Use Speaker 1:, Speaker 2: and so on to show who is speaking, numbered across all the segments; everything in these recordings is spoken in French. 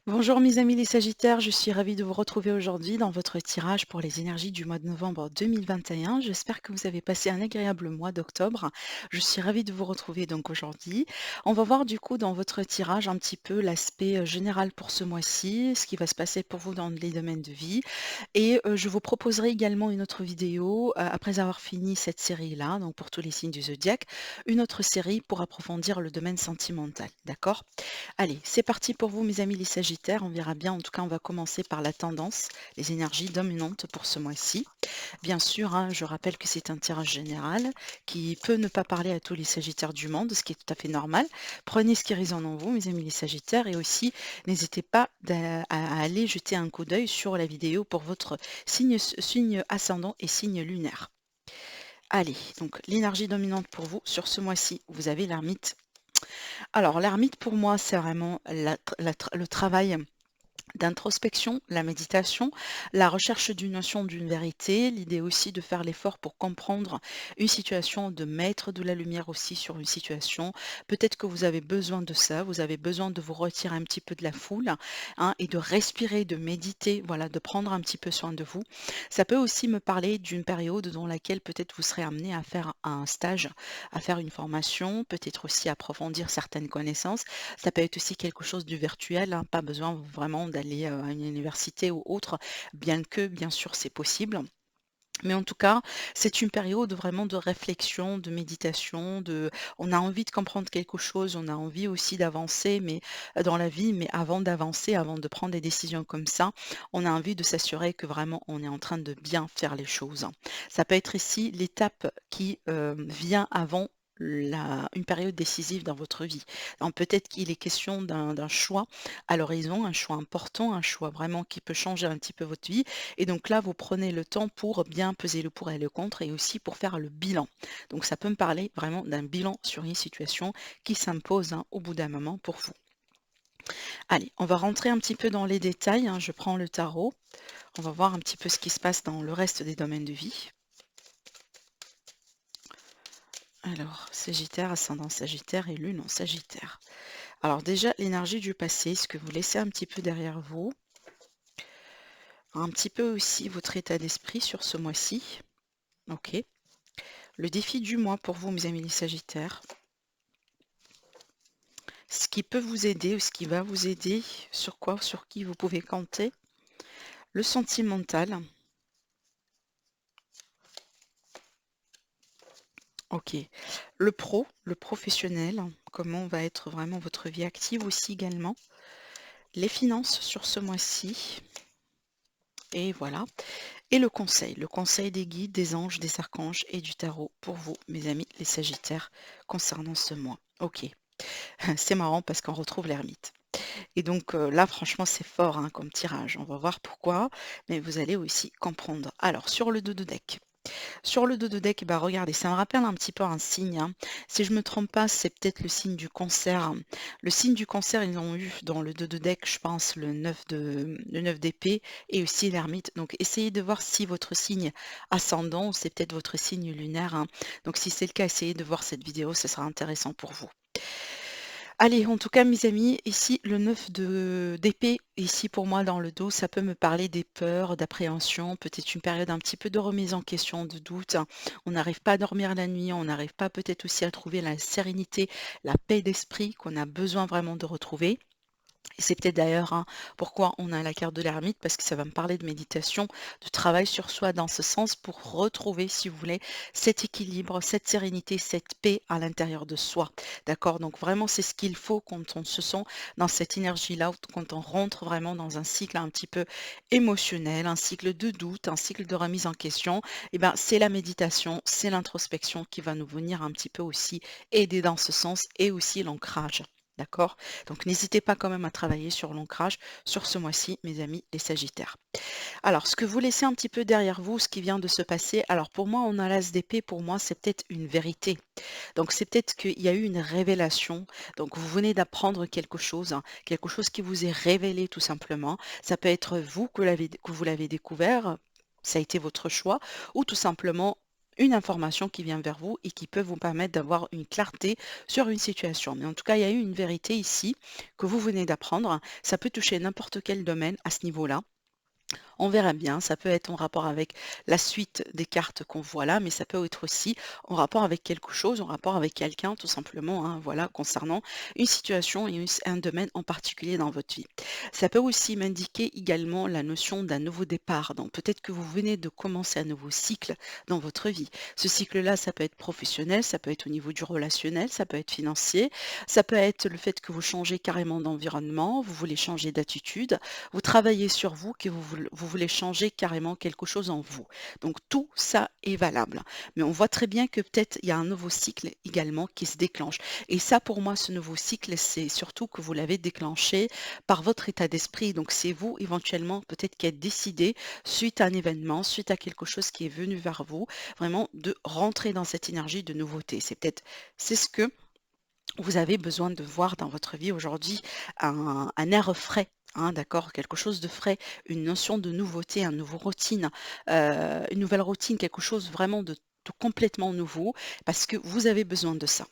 Speaker 1: Bonjour mes amis les Sagittaires, je suis ravie de vous retrouver aujourd'hui dans votre tirage pour les énergies du mois de novembre 2021. J'espère que vous avez passé un agréable mois d'octobre. Je suis ravie de vous retrouver donc aujourd'hui. On va voir du coup dans votre tirage un petit peu l'aspect général pour ce mois-ci, ce qui va se passer pour vous dans les domaines de vie. Et je vous proposerai également une autre vidéo après avoir fini cette série-là, donc pour tous les signes du zodiaque, une autre série pour approfondir le domaine sentimental. D'accord? Allez, c'est parti pour vous, mes amis les Sagittaires. On verra bien. En tout cas, on va commencer par la tendance, les énergies dominantes pour ce mois-ci. Bien sûr, hein, je rappelle que c'est un tirage général qui peut ne pas parler à tous les Sagittaires du monde, ce qui est tout à fait normal. Prenez ce qui résonne en vous, mes amis les Sagittaires, et aussi n'hésitez pas à aller jeter un coup d'œil sur la vidéo pour votre signe ascendant et signe lunaire. Allez, donc l'énergie dominante pour vous sur ce mois-ci, vous avez l'ermite. Alors, l'ermite, pour moi, c'est vraiment le travail d'introspection, la méditation, la recherche d'une notion d'une vérité, l'idée aussi de faire l'effort pour comprendre une situation, de mettre de la lumière aussi sur une situation. Peut-être que vous avez besoin de ça, vous avez besoin de vous retirer un petit peu de la foule, hein, et de respirer, de méditer, voilà, de prendre un petit peu soin de vous. Ça peut aussi me parler d'une période dans laquelle peut-être vous serez amené à faire un stage, à faire une formation, peut-être aussi approfondir certaines connaissances. Ça peut être aussi quelque chose du virtuel, hein, pas besoin vraiment d'aller, à une université ou autre, bien que, bien sûr, c'est possible. Mais en tout cas, c'est une période vraiment de réflexion, de méditation, on a envie de comprendre quelque chose, on a envie aussi d'avancer, mais dans la vie, mais avant d'avancer, avant de prendre des décisions comme ça, on a envie de s'assurer que vraiment on est en train de bien faire les choses. Ça peut être ici l'étape qui vient avant une période décisive dans votre vie. Donc peut-être qu'il est question d'un choix à l'horizon, un choix important, un choix vraiment qui peut changer un petit peu votre vie. Et donc là, vous prenez le temps pour bien peser le pour et le contre et aussi pour faire le bilan. Donc ça peut me parler vraiment d'un bilan sur une situation qui s'impose, hein, au bout d'un moment pour vous. Allez, on va rentrer un petit peu dans les détails, hein. Je prends le tarot. On va voir un petit peu ce qui se passe dans le reste des domaines de vie. Alors, Sagittaire, ascendant Sagittaire et Lune en Sagittaire. Alors déjà, l'énergie du passé, ce que vous laissez un petit peu derrière vous, un petit peu aussi votre état d'esprit sur ce mois-ci. Ok. Le défi du mois pour vous, mes amis les Sagittaires. Ce qui peut vous aider ou ce qui va vous aider, sur quoi, sur qui vous pouvez compter. Le sentimental. Ok. Le professionnel. Comment va être vraiment votre vie active aussi également. Les finances sur ce mois-ci. Et voilà. Et le conseil des guides, des anges, des archanges et du tarot pour vous, mes amis les Sagittaires, concernant ce mois. Ok. C'est marrant parce qu'on retrouve l'ermite. Et donc là, franchement, c'est fort, hein, comme tirage. On va voir pourquoi, mais vous allez aussi comprendre. Alors, sur le dos de deck. Sur le dos de deck, bah, regardez, ça me rappelle un petit peu un signe, hein. Si je ne me trompe pas, c'est peut-être le signe du cancer. Le signe du cancer, ils ont eu dans le dos de deck, je pense, le 9 d'épée et aussi l'ermite. Donc, essayez de voir si votre signe ascendant, c'est peut-être votre signe lunaire, hein. Donc, si c'est le cas, essayez de voir cette vidéo, ce sera intéressant pour vous. Allez, en tout cas, mes amis, ici, le 9 d'épée, ici pour moi dans le dos, ça peut me parler des peurs, d'appréhension, peut-être une période un petit peu de remise en question, de doute. On n'arrive pas à dormir la nuit, on n'arrive pas peut-être aussi à trouver la sérénité, la paix d'esprit qu'on a besoin vraiment de retrouver. Et c'est peut-être d'ailleurs, hein, pourquoi on a la carte de l'ermite, parce que ça va me parler de méditation, de travail sur soi dans ce sens pour retrouver, si vous voulez, cet équilibre, cette sérénité, cette paix à l'intérieur de soi. D'accord? Donc vraiment, c'est ce qu'il faut quand on se sent dans cette énergie-là, ou quand on rentre vraiment dans un cycle un petit peu émotionnel, un cycle de doute, un cycle de remise en question. Et ben, c'est la méditation, c'est l'introspection qui va nous venir un petit peu aussi aider dans ce sens et aussi l'ancrage. D'accord? Donc n'hésitez pas quand même à travailler sur l'ancrage sur ce mois-ci, mes amis les Sagittaires. Alors, ce que vous laissez un petit peu derrière vous, ce qui vient de se passer, alors pour moi, on a l'as d'épée, pour moi, c'est peut-être une vérité. Donc c'est peut-être qu'il y a eu une révélation. Donc vous venez d'apprendre quelque chose, hein, quelque chose qui vous est révélé tout simplement. Ça peut être vous que vous l'avez découvert, ça a été votre choix, ou tout simplement une information qui vient vers vous et qui peut vous permettre d'avoir une clarté sur une situation. Mais en tout cas, il y a eu une vérité ici que vous venez d'apprendre. Ça peut toucher n'importe quel domaine à ce niveau-là. On verra bien, ça peut être en rapport avec la suite des cartes qu'on voit là, mais ça peut être aussi en rapport avec quelque chose, en rapport avec quelqu'un tout simplement, hein, voilà, concernant une situation et un domaine en particulier dans votre vie. Ça peut aussi m'indiquer également la notion d'un nouveau départ. Donc peut-être que vous venez de commencer un nouveau cycle dans votre vie. Ce cycle-là, ça peut être professionnel, ça peut être au niveau du relationnel, ça peut être financier, ça peut être le fait que vous changez carrément d'environnement, vous voulez changer d'attitude, vous travaillez sur vous, que vous voulez changer carrément quelque chose en vous. Donc tout ça est valable. Mais on voit très bien que peut-être il y a un nouveau cycle également qui se déclenche. Et ça, pour moi, ce nouveau cycle, c'est surtout que vous l'avez déclenché par votre état d'esprit. Donc c'est vous éventuellement peut-être qui êtes décidé suite à un événement, suite à quelque chose qui est venu vers vous, vraiment de rentrer dans cette énergie de nouveauté. C'est ce que vous avez besoin de voir dans votre vie aujourd'hui, un air frais, hein, d'accord? Quelque chose de frais, une notion de nouveauté, un nouveau routine, une nouvelle routine, quelque chose vraiment de complètement nouveau, parce que vous avez besoin de ça.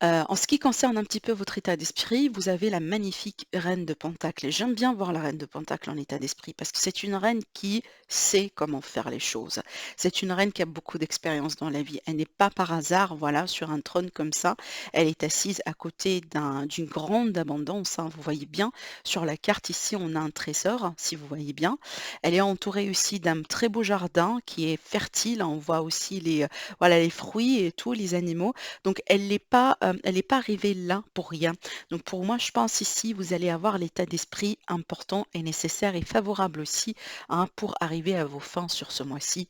Speaker 1: En ce qui concerne un petit peu votre état d'esprit, vous avez la magnifique reine de Pentacle et j'aime bien voir la reine de Pentacle en état d'esprit parce que c'est une reine qui sait comment faire les choses. C'est une reine qui a beaucoup d'expérience dans la vie. Elle n'est pas par hasard, voilà, sur un trône comme ça. Elle est assise à côté d'une grande abondance, hein. Vous voyez bien sur la carte ici, on a un trésor, si vous voyez bien. Elle est entourée aussi d'un très beau jardin qui est fertile. On voit aussi voilà, les fruits et tous les animaux. Donc elle est pas arrivée là pour rien. Donc pour moi, je pense ici, vous allez avoir l'état d'esprit important et nécessaire et favorable aussi, hein, pour arriver à vos fins sur ce mois-ci.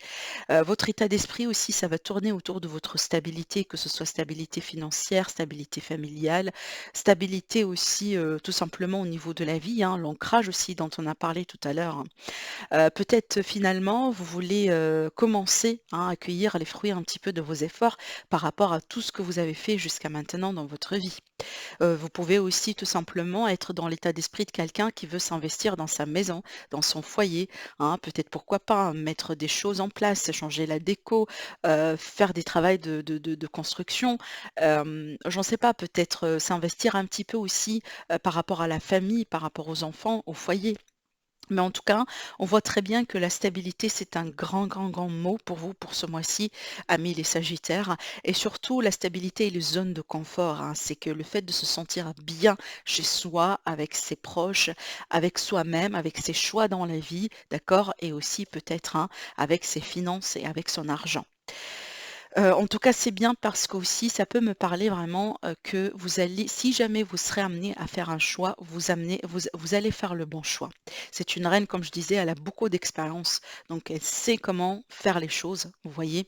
Speaker 1: Votre état d'esprit aussi, ça va tourner autour de votre stabilité, que ce soit stabilité financière, stabilité familiale, stabilité aussi, tout simplement au niveau de la vie, hein, l'ancrage aussi dont on a parlé tout à l'heure, hein. Peut-être finalement, vous voulez, commencer, hein, à cueillir les fruits un petit peu de vos efforts par rapport à tout ce que vous avez fait jusqu'à maintenant dans votre vie. Vous pouvez aussi tout simplement être dans l'état d'esprit de quelqu'un qui veut s'investir dans sa maison, dans son foyer, hein. Peut-être pourquoi pas, hein, mettre des choses en place, changer la déco, faire des travaux de construction. J'en sais pas, peut-être, s'investir un petit peu aussi, par rapport à la famille, par rapport aux enfants, au foyer. Mais en tout cas, on voit très bien que la stabilité, c'est un grand, grand, grand mot pour vous pour ce mois-ci, amis les Sagittaires. Et surtout, la stabilité et les zones de confort, hein. C'est que le fait de se sentir bien chez soi, avec ses proches, avec soi-même, avec ses choix dans la vie, d'accord? Et aussi peut-être, hein, avec ses finances et avec son argent. En tout cas, c'est bien parce qu'aussi ça peut me parler vraiment, que vous allez si jamais vous serez amené à faire un choix, vous allez faire le bon choix. C'est une reine, comme je disais, elle a beaucoup d'expérience, donc elle sait comment faire les choses, vous voyez?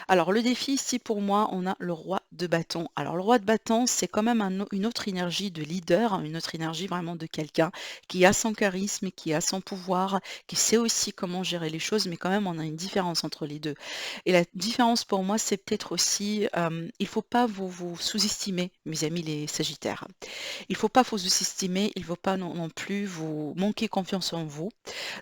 Speaker 1: Alors le défi ici pour moi, on a le roi de bâton. Alors le roi de bâton, c'est quand même une autre énergie de leader, hein, une autre énergie vraiment de quelqu'un qui a son charisme, qui a son pouvoir, qui sait aussi comment gérer les choses, mais quand même on a une différence entre les deux. Et la différence pour moi, c'est peut-être aussi, il ne faut pas vous sous-estimer, mes amis les Sagittaires. Il ne faut pas vous sous-estimer, il ne faut pas non plus vous manquer confiance en vous.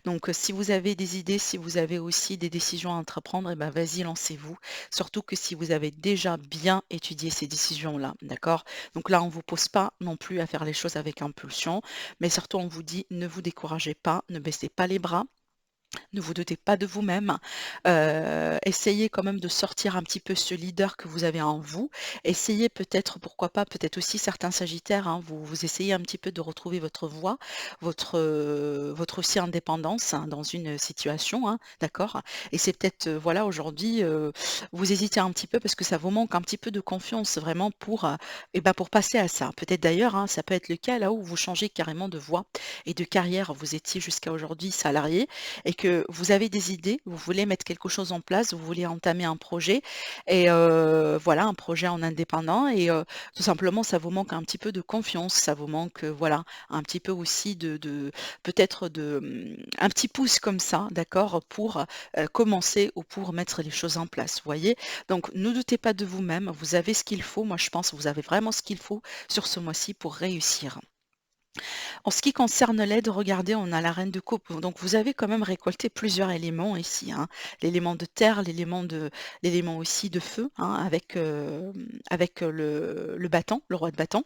Speaker 1: Donc, si vous avez des idées, si vous avez aussi des décisions à entreprendre, et ben, vas-y, lancez-vous. Surtout que si vous avez déjà bien étudié ces décisions-là, d'accord? Donc là, on ne vous pose pas non plus à faire les choses avec impulsion, mais surtout, on vous dit, ne vous découragez pas, ne baissez pas les bras. Ne vous doutez pas de vous-même. Essayez quand même de sortir un petit peu ce leader que vous avez en vous. Essayez peut-être, pourquoi pas, peut-être aussi certains sagittaires, hein, vous essayez un petit peu de retrouver votre voix, votre aussi indépendance, hein, dans une situation, hein, d'accord? Et c'est peut-être, voilà, aujourd'hui, vous hésitez un petit peu parce que ça vous manque un petit peu de confiance vraiment pour passer à ça. Peut-être d'ailleurs, hein, ça peut être le cas là où vous changez carrément de voie et de carrière. Vous étiez jusqu'à aujourd'hui salarié et que vous avez des idées, vous voulez mettre quelque chose en place, vous voulez entamer un projet et voilà, un projet en indépendant et tout simplement, ça vous manque un petit peu de confiance, ça vous manque, voilà, un petit peu aussi de peut-être un petit pouce comme ça, d'accord? Pour, commencer ou pour mettre les choses en place, vous voyez? Donc ne doutez pas de vous-même, vous avez ce qu'il faut, moi je pense que vous avez vraiment ce qu'il faut sur ce mois-ci pour réussir. En ce qui concerne l'aide, regardez, on a la reine de coupe. Donc vous avez quand même récolté plusieurs éléments ici, hein. L'élément de terre, l'élément aussi de feu, hein, avec le bâton, le roi de bâton.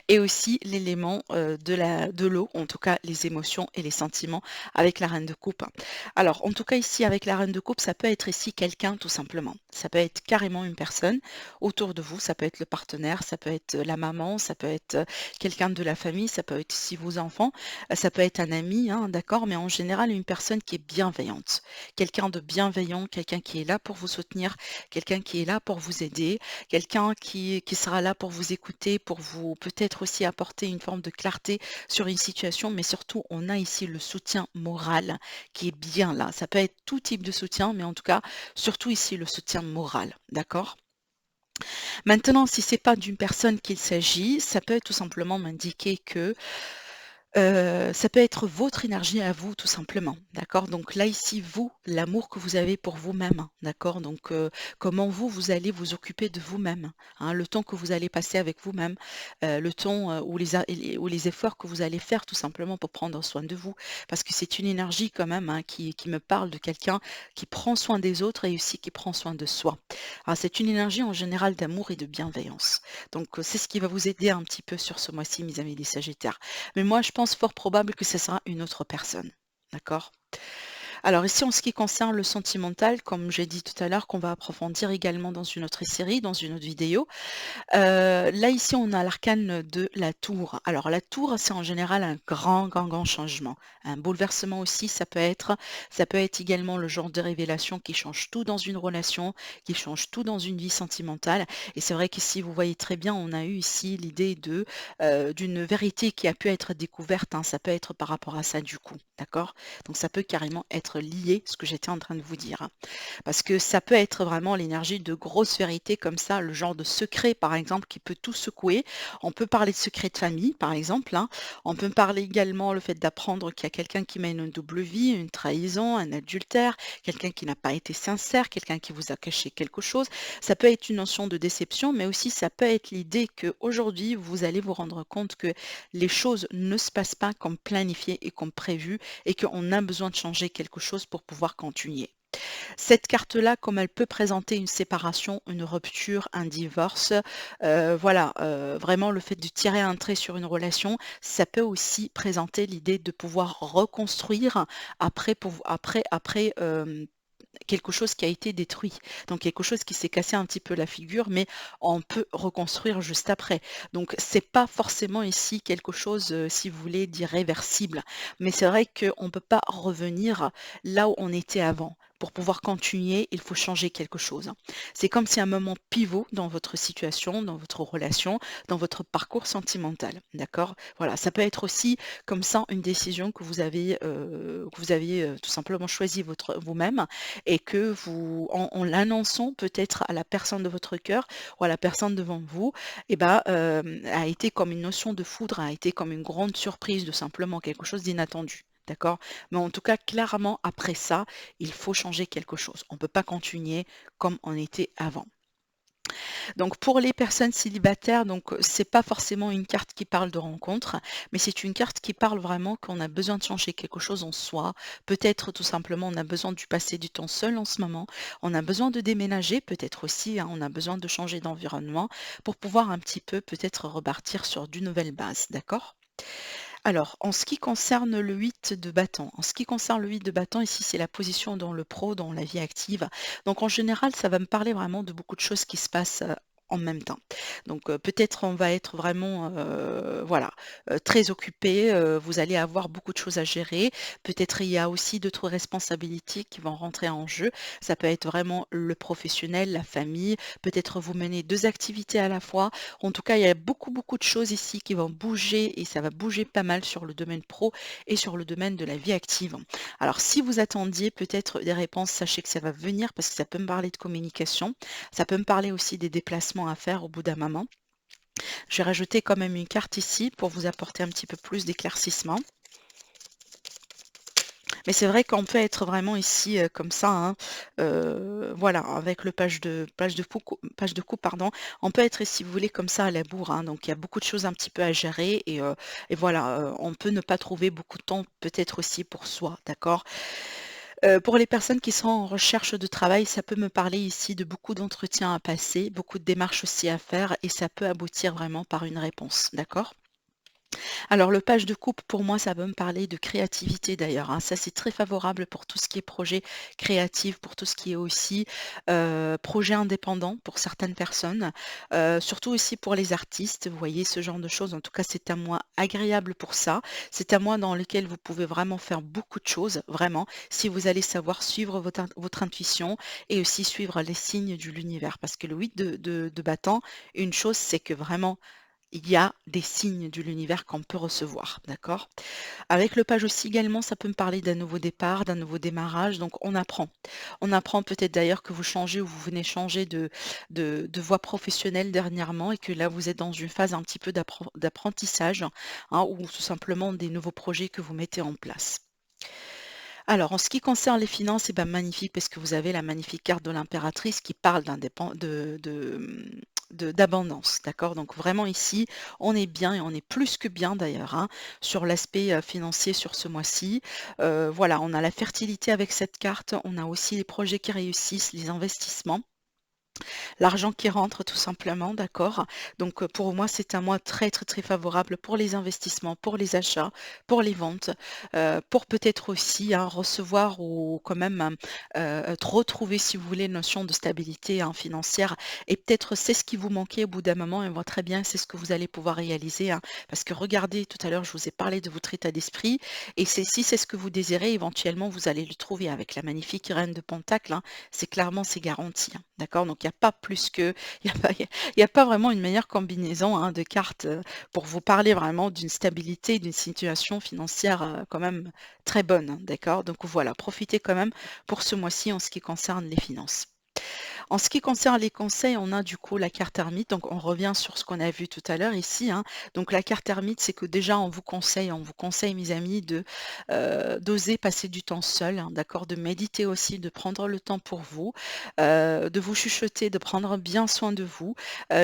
Speaker 1: Et aussi l'élément de l'eau, en tout cas les émotions et les sentiments avec la reine de coupe. Alors, en tout cas ici, avec la reine de coupe, ça peut être ici quelqu'un tout simplement. Ça peut être carrément une personne autour de vous, ça peut être le partenaire, ça peut être la maman, ça peut être quelqu'un de la famille, ça peut être ici vos enfants, ça peut être un ami, hein, d'accord, mais en général une personne qui est bienveillante. Quelqu'un de bienveillant, quelqu'un qui est là pour vous soutenir, quelqu'un qui est là pour vous aider, quelqu'un qui sera là pour vous écouter, pour vous peut-être aussi apporter une forme de clarté sur une situation, mais surtout, on a ici le soutien moral qui est bien là. Ça peut être tout type de soutien, mais en tout cas, surtout ici, le soutien moral. D'accord? Maintenant, si c'est pas d'une personne qu'il s'agit, ça peut tout simplement m'indiquer que ça peut être votre énergie à vous tout simplement, d'accord? Donc là, ici, vous, l'amour que vous avez pour vous-même, d'accord? Donc comment vous, vous allez vous occuper de vous-même, hein, le temps que vous allez passer avec vous-même, le temps, ou les efforts que vous allez faire tout simplement pour prendre soin de vous. Parce que c'est une énergie quand même, hein, qui me parle de quelqu'un qui prend soin des autres et aussi qui prend soin de soi. Alors c'est une énergie en général d'amour et de bienveillance. Donc c'est ce qui va vous aider un petit peu sur ce mois-ci, mes amis les Sagittaires. Mais moi, je pense fort probable que ce sera une autre personne. D'accord? Alors ici, en ce qui concerne le sentimental, comme j'ai dit tout à l'heure, qu'on va approfondir également dans une autre série, dans une autre vidéo, là, ici, on a l'arcane de la tour. Alors la tour, c'est en général un grand, grand, grand changement. Un bouleversement aussi, ça peut être également le genre de révélation qui change tout dans une relation, qui change tout dans une vie sentimentale. Et c'est vrai qu'ici, vous voyez très bien, on a eu ici l'idée d'une vérité qui a pu être découverte, hein. Ça peut être par rapport à ça du coup, d'accord? Donc ça peut carrément être lié, ce que j'étais en train de vous dire, hein. Parce que ça peut être vraiment l'énergie de grosses vérités comme ça, le genre de secret, par exemple, qui peut tout secouer. On peut parler de secret de famille, par exemple, hein. On peut parler également le fait d'apprendre qu'il y a quelqu'un qui mène une double vie, une trahison, un adultère, quelqu'un qui n'a pas été sincère, quelqu'un qui vous a caché quelque chose. Ça peut être une notion de déception, mais aussi ça peut être l'idée qu'aujourd'hui, vous allez vous rendre compte que les choses ne se passent pas comme planifié et comme prévu et qu'on a besoin de changer quelque chose pour pouvoir continuer. Cette carte-là, comme elle peut présenter une séparation, une rupture, un divorce, voilà, vraiment le fait de tirer un trait sur une relation, ça peut aussi présenter l'idée de pouvoir reconstruire après, quelque chose qui a été détruit. Donc quelque chose qui s'est cassé un petit peu la figure, mais on peut reconstruire juste après. Donc c'est pas forcément ici quelque chose, si vous voulez, d'irréversible. Mais c'est vrai qu'on ne peut pas revenir là où on était avant. Pour pouvoir continuer, il faut changer quelque chose, hein. C'est comme si un moment pivot dans votre situation, dans votre relation, dans votre parcours sentimental. D'accord? Voilà, ça peut être aussi comme ça une décision que vous avez tout simplement choisi vous-même et que vous, en l'annonçant peut-être à la personne de votre cœur ou à la personne devant vous, et ben, a été comme une notion de foudre, a été comme une grande surprise de simplement quelque chose d'inattendu. D'accord? Mais en tout cas, clairement, après ça, il faut changer quelque chose. On ne peut pas continuer comme on était avant. Donc pour les personnes célibataires, donc c'est pas forcément une carte qui parle de rencontre, mais c'est une carte qui parle vraiment qu'on a besoin de changer quelque chose en soi. Peut-être tout simplement on a besoin de passer du temps seul en ce moment. On a besoin de déménager, peut-être aussi, hein, on a besoin de changer d'environnement pour pouvoir un petit peu peut-être repartir sur d'une nouvelle base, d'accord? Alors, en ce qui concerne le 8 de bâton, ici, c'est la position dans le pro, dans la vie active. Donc, en général, ça va me parler vraiment de beaucoup de choses qui se passent en même temps. Donc, peut-être on va être vraiment, voilà, très occupé. Vous allez avoir beaucoup de choses à gérer. Peut-être il y a aussi d'autres responsabilités qui vont rentrer en jeu. Ça peut être vraiment le professionnel, la famille. Peut-être vous menez deux activités à la fois. En tout cas, il y a beaucoup, beaucoup de choses ici qui vont bouger et ça va bouger pas mal sur le domaine pro et sur le domaine de la vie active. Alors, si vous attendiez peut-être des réponses, sachez que ça va venir parce que ça peut me parler de communication. Ça peut me parler aussi des déplacements à faire au bout d'un moment. Je vais rajouter quand même une carte ici pour vous apporter un petit peu plus d'éclaircissement. Mais c'est vrai qu'on peut être vraiment ici, comme ça, hein, voilà, avec le page de coupe, pardon, on peut être, si vous voulez, comme ça à la bourre, hein, donc il y a beaucoup de choses un petit peu à gérer et voilà, on peut ne pas trouver beaucoup de temps peut-être aussi pour soi, d'accord? Pour les personnes qui sont en recherche de travail, ça peut me parler ici de beaucoup d'entretiens à passer, beaucoup de démarches aussi à faire et ça peut aboutir vraiment par une réponse, d'accord? Alors le page de coupe, pour moi, ça va me parler de créativité d'ailleurs, hein. Ça, c'est très favorable pour tout ce qui est projet créatif, pour tout ce qui est aussi, projet indépendant pour certaines personnes, surtout aussi pour les artistes, vous voyez? Ce genre de choses. En tout cas, c'est un mois agréable pour ça. C'est un mois dans lequel vous pouvez vraiment faire beaucoup de choses, vraiment, si vous allez savoir suivre votre intuition et aussi suivre les signes de l'univers. Parce que le 8 de bâton, une chose, c'est que vraiment il y a des signes de l'univers qu'on peut recevoir, d'accord? Avec le page aussi également, ça peut me parler d'un nouveau départ, d'un nouveau démarrage, donc on apprend. On apprend peut-être d'ailleurs que vous changez ou vous venez changer de voie professionnelle dernièrement et que là vous êtes dans une phase un petit peu d'apprentissage, hein, ou tout simplement des nouveaux projets que vous mettez en place. Alors, en ce qui concerne les finances, eh ben, magnifique, parce que vous avez la magnifique carte de l'impératrice qui parle d'abondance, d'accord? Donc vraiment ici, on est bien et on est plus que bien d'ailleurs, hein, sur l'aspect financier sur ce mois-ci. Voilà, on a la fertilité avec cette carte, on a aussi les projets qui réussissent, les investissements. L'argent qui rentre tout simplement, d'accord? Donc, pour moi, c'est un mois très, très, très favorable pour les investissements, pour les achats, pour les ventes, pour peut-être aussi, hein, recevoir ou quand même, retrouver, si vous voulez, une notion de stabilité, hein, financière et peut-être c'est ce qui vous manquait au bout d'un moment et moi très bien, c'est ce que vous allez pouvoir réaliser, hein. Parce que regardez, tout à l'heure, je vous ai parlé de votre état d'esprit et si c'est ce que vous désirez, éventuellement, vous allez le trouver avec la magnifique reine de Pentacle, hein. C'est garanti, hein, d'accord? Donc il y a pas plus que il y a pas vraiment une meilleure combinaison, hein, de cartes, pour vous parler vraiment d'une stabilité, d'une situation financière, quand même très bonne, hein, d'accord? Donc voilà, profitez quand même pour ce mois-ci en ce qui concerne les finances. En ce qui concerne les conseils, on a du coup la carte ermite, donc on revient sur ce qu'on a vu tout à l'heure ici, hein. Donc la carte ermite, c'est que déjà on vous conseille mes amis d'oser passer du temps seul, hein, d'accord? De méditer aussi, de prendre le temps pour vous, de vous chuchoter, de prendre bien soin de vous.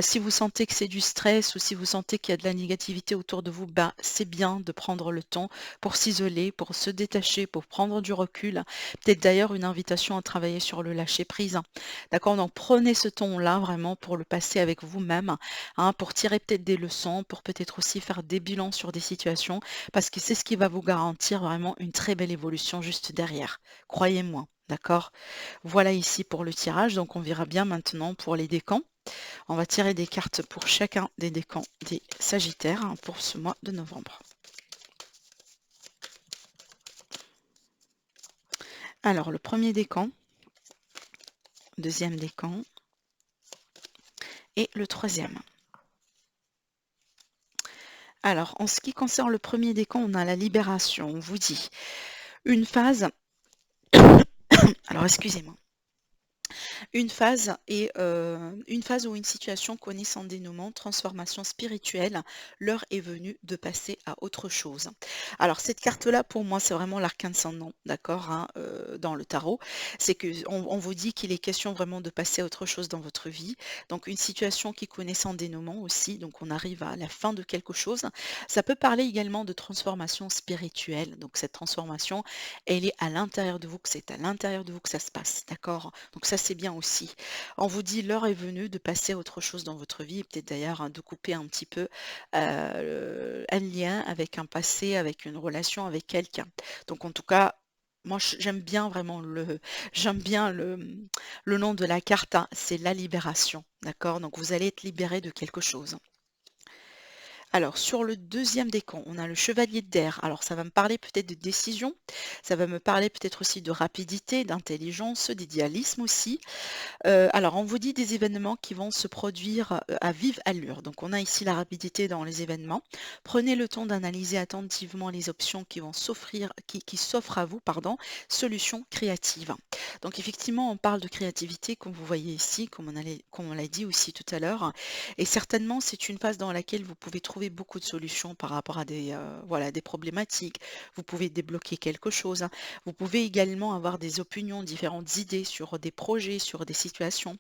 Speaker 1: Si vous sentez que c'est du stress ou si vous sentez qu'il y a de la négativité autour de vous, ben, c'est bien de prendre le temps pour s'isoler, pour se détacher, pour prendre du recul. Peut-être d'ailleurs une invitation à travailler sur le lâcher prise, hein. D'accord? Donc prenez ce ton-là vraiment pour le passer avec vous-même, hein, pour tirer peut-être des leçons, pour peut-être aussi faire des bilans sur des situations, parce que c'est ce qui va vous garantir vraiment une très belle évolution juste derrière. Croyez-moi. D'accord? Voilà ici pour le tirage. Donc on verra bien maintenant pour les décans. On va tirer des cartes pour chacun des décans des Sagittaires, hein, pour ce mois de novembre. Alors le premier décan, deuxième décan et le troisième. Alors, en ce qui concerne le premier décan, on a la libération. On vous dit une phase, alors excusez-moi, une phase ou une situation connaît son dénouement, transformation spirituelle, l'heure est venue de passer à autre chose. Alors cette carte-là, pour moi, c'est vraiment l'arcane sans nom, d'accord, hein, dans le tarot. C'est que on vous dit qu'il est question vraiment de passer à autre chose dans votre vie. Donc une situation qui connaît son dénouement aussi, donc on arrive à la fin de quelque chose. Ça peut parler également de transformation spirituelle. Donc cette transformation, elle est à l'intérieur de vous, que c'est à l'intérieur de vous que ça se passe, d'accord? Donc ça, c'est bien aussi. On vous dit l'heure est venue de passer à autre chose dans votre vie et peut-être d'ailleurs, hein, de couper un petit peu, un lien avec un passé, avec une relation avec quelqu'un. Donc en tout cas, moi j'aime bien vraiment j'aime bien le nom de la carte, hein, c'est la libération, d'accord? Donc vous allez être libéré de quelque chose. Alors, sur le deuxième décan, on a le chevalier d'air. Alors, ça va me parler peut-être de décision, ça va me parler peut-être aussi de rapidité, d'intelligence, d'idéalisme aussi. Alors, on vous dit des événements qui vont se produire à vive allure. Donc, on a ici la rapidité dans les événements. Prenez le temps d'analyser attentivement les options qui vont s'offrir, qui s'offrent à vous, pardon, solutions créatives. Donc, effectivement, on parle de créativité, comme vous voyez ici, comme on l'a dit aussi tout à l'heure. Et certainement, c'est une phase dans laquelle vous pouvez trouver trouver beaucoup de solutions par rapport à des, voilà, des problématiques. Vous pouvez débloquer quelque chose, hein. Vous pouvez également avoir des opinions, différentes idées sur des projets, sur des situations.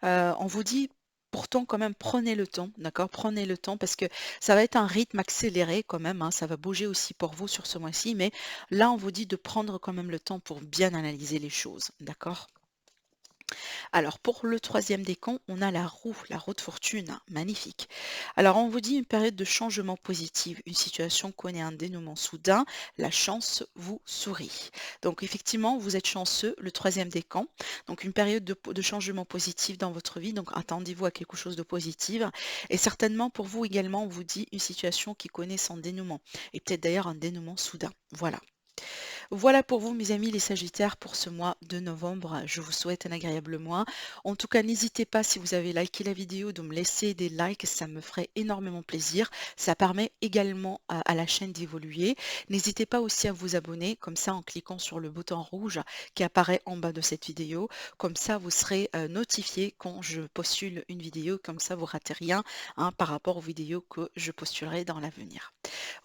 Speaker 1: On vous dit pourtant quand même prenez le temps, d'accord? Prenez le temps parce que ça va être un rythme accéléré quand même, hein, ça va bouger aussi pour vous sur ce mois-ci, mais là on vous dit de prendre quand même le temps pour bien analyser les choses, d'accord? Alors pour le troisième décan, on a la roue de fortune, hein, magnifique. Alors on vous dit une période de changement positif, une situation connaît un dénouement soudain, la chance vous sourit. Donc effectivement, vous êtes chanceux, le troisième décan. Donc une période de changement positif dans votre vie, donc attendez-vous à quelque chose de positif. Et certainement pour vous également, on vous dit une situation qui connaît son dénouement, et peut-être d'ailleurs un dénouement soudain. Voilà. Voilà pour vous, mes amis les Sagittaires, pour ce mois de novembre. Je vous souhaite un agréable mois. En tout cas, n'hésitez pas, si vous avez liké la vidéo, de me laisser des likes, ça me ferait énormément plaisir. Ça permet également à la chaîne d'évoluer. N'hésitez pas aussi à vous abonner, comme ça, en cliquant sur le bouton rouge qui apparaît en bas de cette vidéo. Comme ça, vous serez notifié quand je postule une vidéo. Comme ça, vous ratez rien, hein, par rapport aux vidéos que je postulerai dans l'avenir.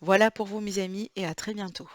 Speaker 1: Voilà pour vous, mes amis, et à très bientôt.